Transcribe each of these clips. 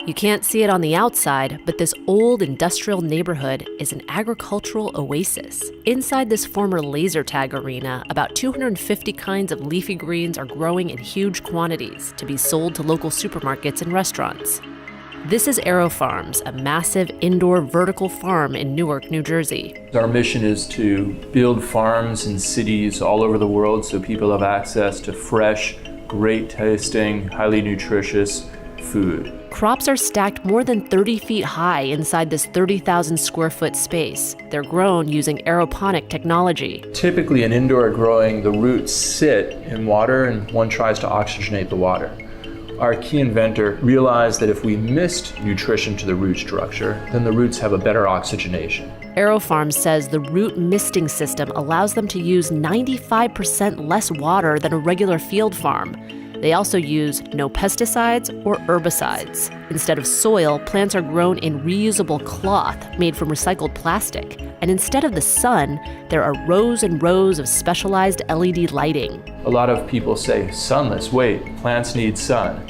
You can't see it on the outside, but this old industrial neighborhood is an agricultural oasis. Inside this former laser tag arena, about 250 kinds of leafy greens are growing in huge quantities to be sold to local supermarkets and restaurants. This is Aero Farms, a massive indoor vertical farm in Newark, New Jersey. Our mission is to build farms in cities all over the world so people have access to fresh, great tasting, highly nutritious food. Crops are stacked more than 30 feet high inside this 30,000 square foot space. They're grown using aeroponic technology. Typically in indoor growing, the roots sit in water and one tries to oxygenate the water. Our key inventor realized that if we missed nutrition to the root structure, then the roots have a better oxygenation. Aero Farms says the root misting system allows them to use 95% less water than a regular field farm. They also use no pesticides or herbicides. Instead of soil, plants are grown in reusable cloth made from recycled plastic. And instead of the sun, there are rows and rows of specialized LED lighting. A lot of people say, sunless, wait, plants need sun.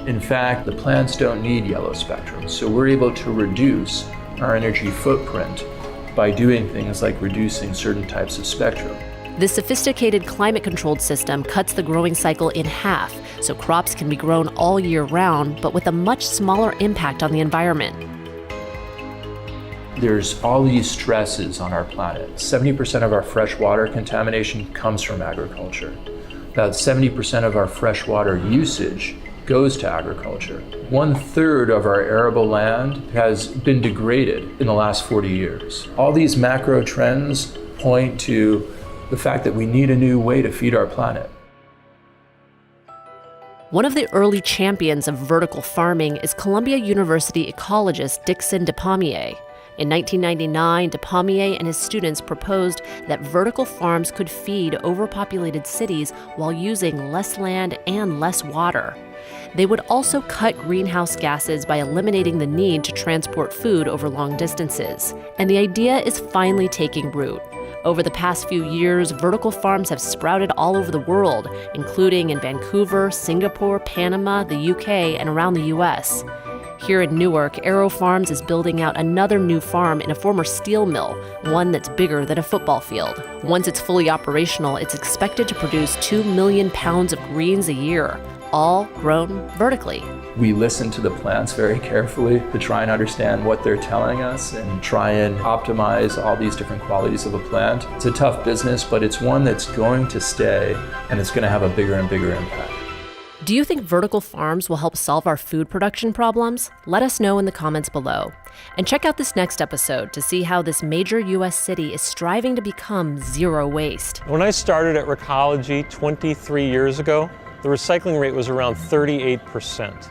In fact, the plants don't need yellow spectrum, so we're able to reduce our energy footprint by doing things like reducing certain types of spectrum. This sophisticated climate-controlled system cuts the growing cycle in half, so crops can be grown all year round, but with a much smaller impact on the environment. There's all these stresses on our planet. 70% of our freshwater contamination comes from agriculture. About 70% of our freshwater usage goes to agriculture. 1/3 of our arable land has been degraded in the last 40 years. All these macro trends point to the fact that we need a new way to feed our planet. One of the early champions of vertical farming is Columbia University ecologist Dickson DePommier. In 1999, DePommier and his students proposed that vertical farms could feed overpopulated cities while using less land and less water. They would also cut greenhouse gases by eliminating the need to transport food over long distances. And the idea is finally taking root. Over the past few years, vertical farms have sprouted all over the world, including in Vancouver, Singapore, Panama, the UK, and around the US. Here in Newark, Aero Farms is building out another new farm in a former steel mill, one that's bigger than a football field. Once it's fully operational, it's expected to produce 2 million pounds of greens a year, all grown vertically. We listen to the plants very carefully to try and understand what they're telling us and try and optimize all these different qualities of a plant. It's a tough business, but it's one that's going to stay and it's going to have a bigger and bigger impact. Do you think vertical farms will help solve our food production problems? Let us know in the comments below. And check out this next episode to see how this major U.S. city is striving to become zero waste. When I started at Recology 23 years ago, the recycling rate was around 38%.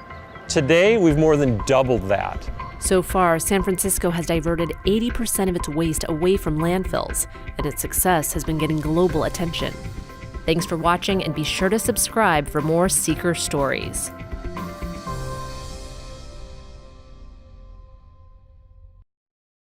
Today, we've more than doubled that. So far, San Francisco has diverted 80% of its waste away from landfills, and its success has been getting global attention. Thanks for watching, and be sure to subscribe for more Seeker stories.